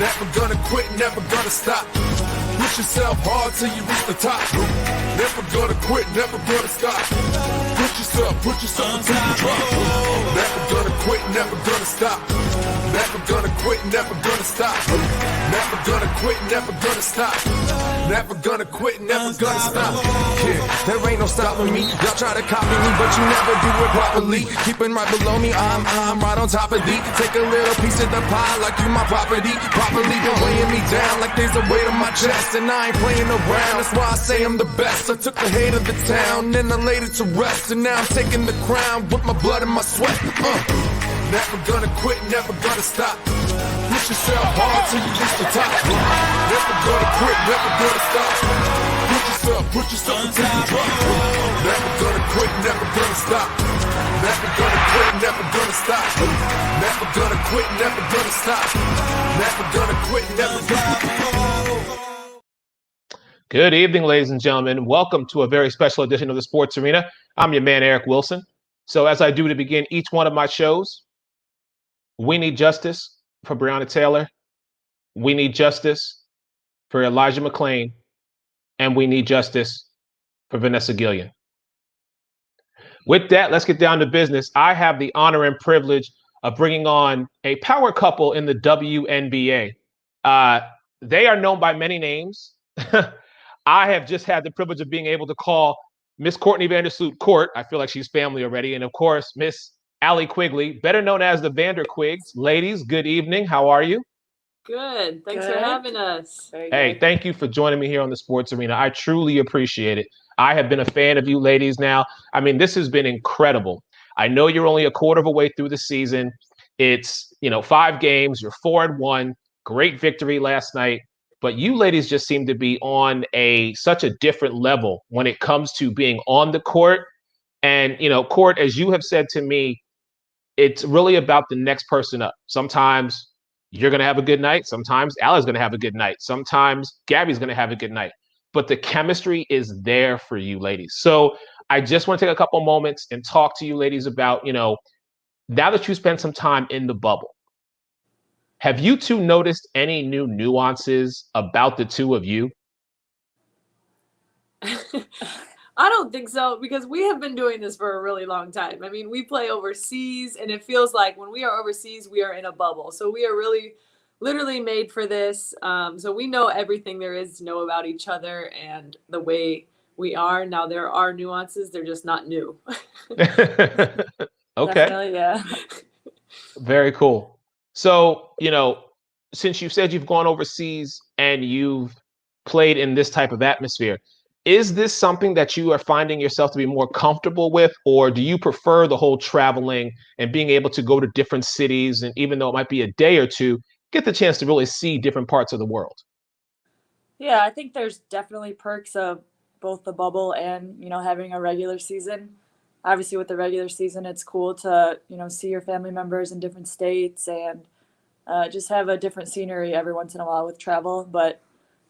Never gonna quit, never gonna stop. Push yourself hard till you reach the top. Never gonna quit, never gonna stop. Push yourself until you drop. Never gonna quit, never gonna stop. Never gonna quit, never gonna stop. Never gonna quit, never gonna stop. Never gonna quit, never gonna stop. Yeah, there ain't no stopping me. Y'all try to copy me, but you never do it properly. Keeping right below me, I'm right on top of thee. Take a little piece of the pie like you my property. Properly been weighing me down like there's a weight on my chest, and I ain't playing around. That's why I say I'm the best. I took the hate of the town, then I laid it to rest, and now I'm taking the crown with my blood and my sweat. Never gonna quit, never gonna stop. Push yourself hard till you reach the top. Never gonna quit, never gonna stop. Push yourself until you drop. Never gonna quit, never gonna stop. Never gonna quit, never gonna stop. Never gonna quit, never gonna stop. Never gonna quit, never gonna stop. Good evening, ladies and gentlemen. Welcome to a very special edition of the Sports Arena. I'm your man, Eric Wilson. So as I do to begin each one of my shows, we need justice for Breonna Taylor. We need justice for Elijah McClain. And we need justice for Vanessa Gillian. With that, let's get down to business. I have the honor and privilege of bringing on a power couple in the WNBA. They are known by many names. I have just had the privilege of being able to call Miss Courtney Vandersloot Court. I feel like she's family already. And of course, Miss Allie Quigley, better known as the VanderQuigs. Ladies, good evening. How are you? Good. Thanks for having us. Hey, thank you for joining me here on the Sports Arena. I truly appreciate it. I have been a fan of you ladies now. I mean, this has been incredible. I know you're only a quarter of a way through the season. It's, 5 games. You're 4-1. Great victory last night. But you ladies just seem to be on such a different level when it comes to being on the court. And, Court, as you have said to me, it's really about the next person up. Sometimes you're going to have a good night. Sometimes Allie's going to have a good night. Sometimes Gabby's going to have a good night. But the chemistry is there for you ladies. So I just want to take a couple moments and talk to you ladies about, now that you spent some time in the bubble, have you two noticed any new nuances about the two of you? I don't think so, because we have been doing this for a really long time. I mean, we play overseas, and it feels like when we are overseas, we are in a bubble. So we are really literally made for this. So we know everything there is to know about each other and the way we are. Now, there are nuances. They're just not new. Okay. Definitely, yeah. Very cool. So, since you said you've gone overseas and you've played in this type of atmosphere, is this something that you are finding yourself to be more comfortable with, or do you prefer the whole traveling and being able to go to different cities, and even though it might be a day or two, get the chance to really see different parts of the world? Yeah, I think there's definitely perks of both the bubble and, having a regular season. Obviously, with the regular season, it's cool to, see your family members in different states and just have a different scenery every once in a while with travel. But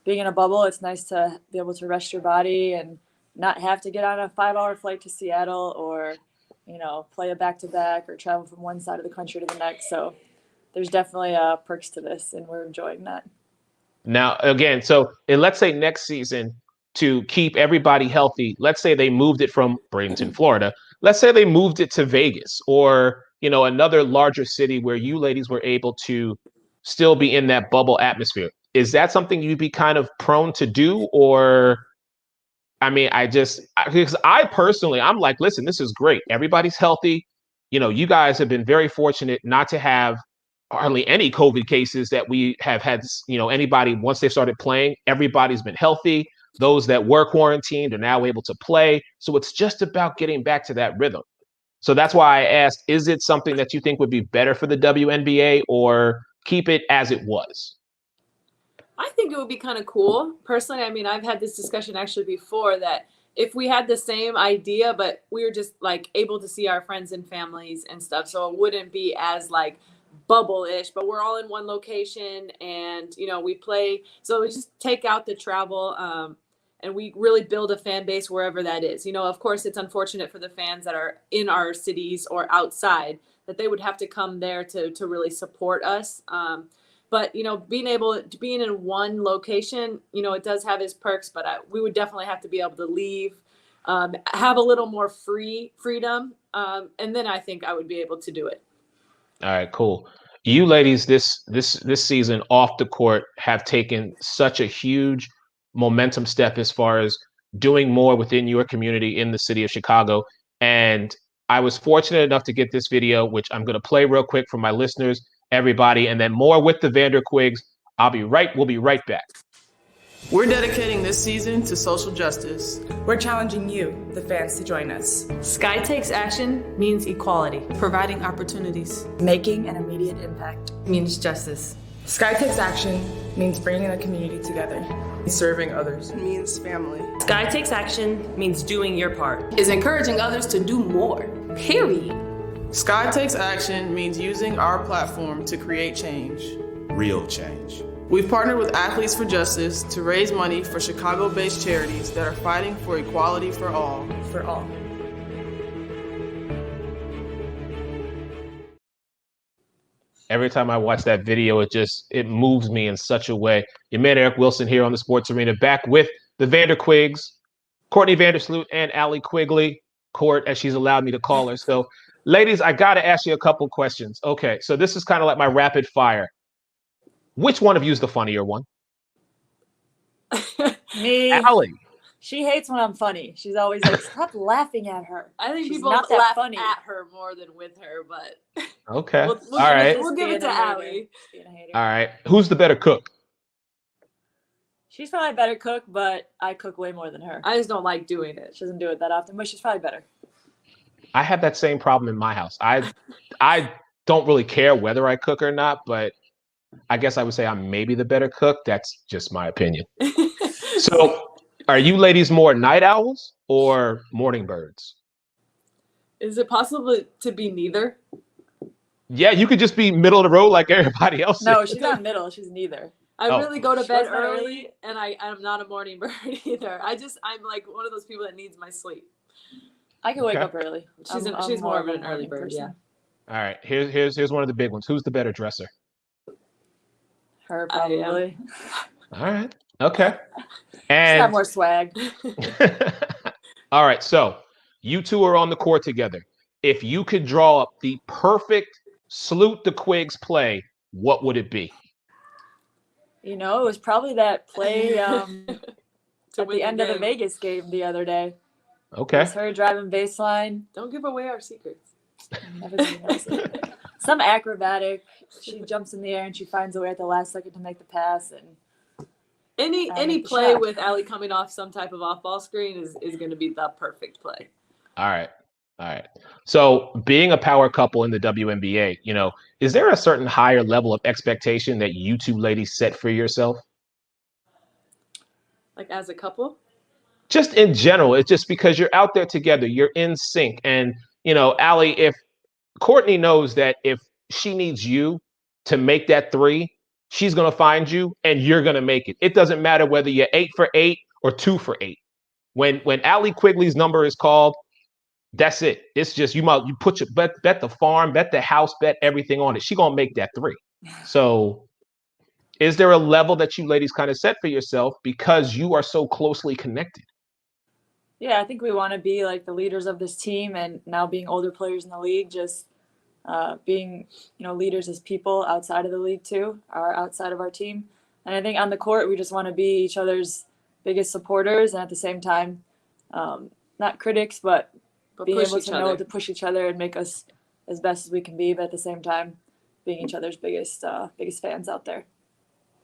being in a bubble, it's nice to be able to rest your body and not have to get on a 5-hour flight to Seattle or, play a back-to-back or travel from one side of the country to the next. So there's definitely perks to this, and we're enjoying that. Now, again, let's say next season, to keep everybody healthy, let's say they moved it from Bradenton, Florida. Let's say they moved it to Vegas or, another larger city where you ladies were able to still be in that bubble atmosphere. Is that something you'd be kind of prone to do? Or, because I personally, I'm like, listen, this is great. Everybody's healthy. You guys have been very fortunate not to have hardly any COVID cases that we have had, anybody, once they started playing, everybody's been healthy. Those that were quarantined are now able to play. So it's just about getting back to that rhythm. So that's why I asked, is it something that you think would be better for the WNBA, or keep it as it was? I think it would be kind of cool. Personally, I've had this discussion actually before, that if we had the same idea, but we were just able to see our friends and families and stuff, so it wouldn't be as bubble-ish, but we're all in one location and, we play. So we just take out the travel and we really build a fan base wherever that is. Of course, it's unfortunate for the fans that are in our cities or outside that they would have to come there to really support us. But, being able to being in one location, it does have its perks, but we would definitely have to be able to leave, have a little more freedom. And then I think I would be able to do it. All right, cool. You ladies, this season off the court have taken such a huge momentum step as far as doing more within your community in the city of Chicago. And I was fortunate enough to get this video, which I'm going to play real quick for my listeners, everybody, and then more with the VanderQuigs. We'll be right back. We're dedicating this season to social justice. We're challenging you, the fans, to join us. Sky Takes Action means equality. Providing opportunities. Making an immediate impact Means justice. Sky Takes Action means bringing the community together. Serving others. Means family. Sky Takes Action means doing your part. Is encouraging others to do more. Period. Sky Takes Action means using our platform to create change. Real change. We've partnered with Athletes for Justice to raise money for Chicago-based charities that are fighting for equality for all. For all. Every time I watch that video, it moves me in such a way. Your man Eric Wilson here on the Sports Arena, back with the VanderQuigs, Courtney Vandersloot and Allie Quigley, Court, as she's allowed me to call her. So, ladies, I got to ask you a couple questions. Okay, so this is kind of like my rapid fire. Which one of you is the funnier one? Me. Allie. She hates when I'm funny. She's always like, stop laughing at her. I think She's people not that laugh funny. at her more than with her, but Okay. we'll All right. We'll give it to Allie. All right. Who's the better cook? She's probably a better cook, but I cook way more than her. I just don't like doing it. She doesn't do it that often, but she's probably better. I have that same problem in my house. I don't really care whether I cook or not, but I guess I would say I'm maybe the better cook. That's just my opinion. So, are you ladies more night owls or morning birds? Is it possible to be neither? Yeah, you could just be middle of the road like everybody else. No, is. she's not middle. She's neither. I really go to She bed goes to bed early, and I'm not a morning bird either. I'm like one of those people that needs my sleep. I can wake Okay. up early. She's more of an early morning bird, person. yeah. All right, here's one of the big ones. Who's the better dresser? Her I am. probably. All right. Okay. She's And got more swag. all right, so you two are on the court together. If you could draw up the perfect Sloot the Quigs play, what would it be? You know, it was probably that play at win the end of the game. Vegas game the other day. It Okay. was her driving baseline. Don't give away our secrets. Everybody knows it. Some acrobatic. She jumps in the air and she finds a way at the last second to make the pass. And Any I make the play shot. with Allie coming off some type of off-ball screen is going to be the perfect play. All right. All right. So being a power couple in the WNBA, is there a certain higher level of expectation that you two ladies set for yourself? Like as a couple? Just in general, it's just because you're out there together, you're in sync. And, Allie, if Courtney knows that if she needs you to make that three, she's going to find you and you're going to make it. It doesn't matter whether you're 8 for 8 or 2 for 8. When Allie Quigley's number is called, that's it. It's just you put your bet the farm, bet the house, bet everything on it. She's going to make that three. So is there a level that you ladies kind of set for yourself because you are so closely connected? yeah, I think we want to be like the leaders of this team, and now being older players in the league, just being leaders as people outside of the league too, or outside of our team. And I think on the court, we just want to be each other's biggest supporters, and at the same time, not critics, but being push able each to know other. to push each other and make us as best as we can be, but at the same time, being each other's biggest fans out there.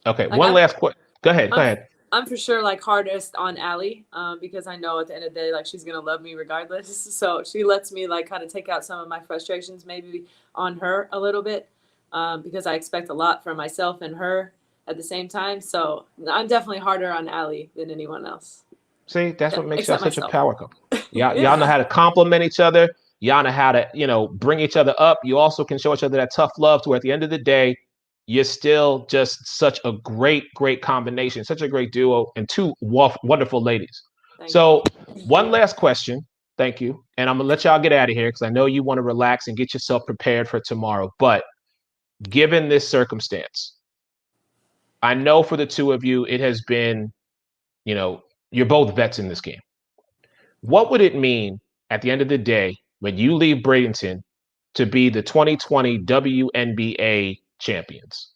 Okay, Like one I'm- last question. Go ahead. I'm for sure like hardest on Allie because I know at the end of the day, like she's going to love me regardless. So she lets me like kind of take out some of my frustrations maybe on her a little bit because I expect a lot from myself and her at the same time. So I'm definitely harder on Allie than anyone else. See, that's what makes y'all Except such a myself. power couple. Y'all know how to compliment each other. Y'all know how to, bring each other up. You also can show each other that tough love to where at the end of the day, you're still just such a great combination, such a great duo, and two wonderful ladies. Thank So one last question. Thank you. And I'm going to let y'all get out of here because I know you want to relax and get yourself prepared for tomorrow. But given this circumstance, I know for the two of you, it has been, you're both vets in this game. What would it mean at the end of the day when you leave Bradenton to be the 2020 WNBA champions?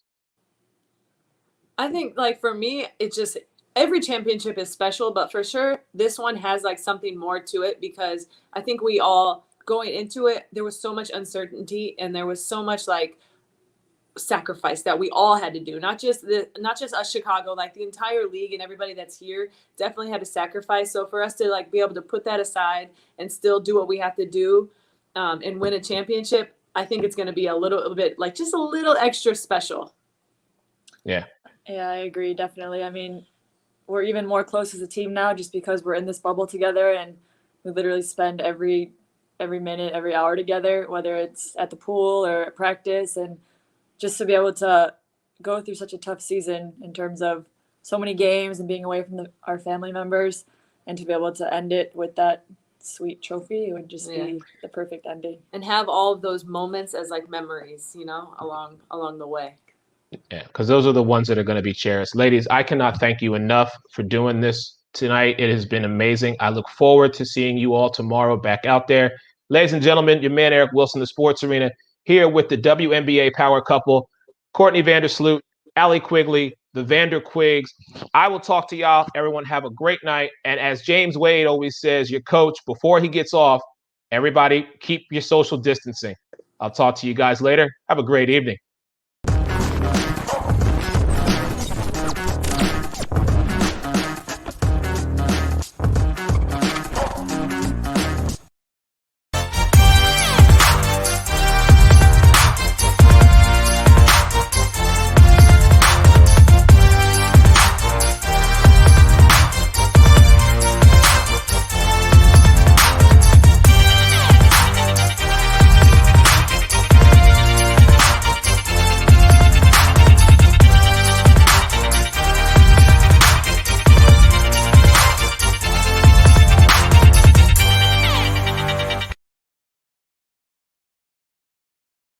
I think like for me, it's just every championship is special, but for sure this one has like something more to it because I think we all going into it, there was so much uncertainty and there was so much like sacrifice that we all had to do, not just us Chicago, like the entire league and everybody that's here definitely had to sacrifice. So for us to like be able to put that aside and still do what we have to do and win a championship, I think it's going to be a little bit like just a little extra special. Yeah, I agree, definitely. I mean, we're even more close as a team now just because we're in this bubble together and we literally spend every minute, every hour together, whether it's at the pool or at practice, and just to be able to go through such a tough season in terms of so many games and being away from our family members, and to be able to end it with that sweet trophy, it would just be the perfect ending. And have all of those moments as like memories, along the way. Yeah, because those are the ones that are going to be cherished. Ladies, I cannot thank you enough for doing this tonight. It has been amazing. I look forward to seeing you all tomorrow back out there. Ladies and gentlemen, your man Eric Wilson, the Sports Arena, here with the WNBA power couple, Courtney Vandersloot, Allie Quigley, the VanderQuigs. I will talk to y'all. Everyone have a great night. And as James Wade always says, your coach, before he gets off, everybody keep your social distancing. I'll talk to you guys later. Have a great evening.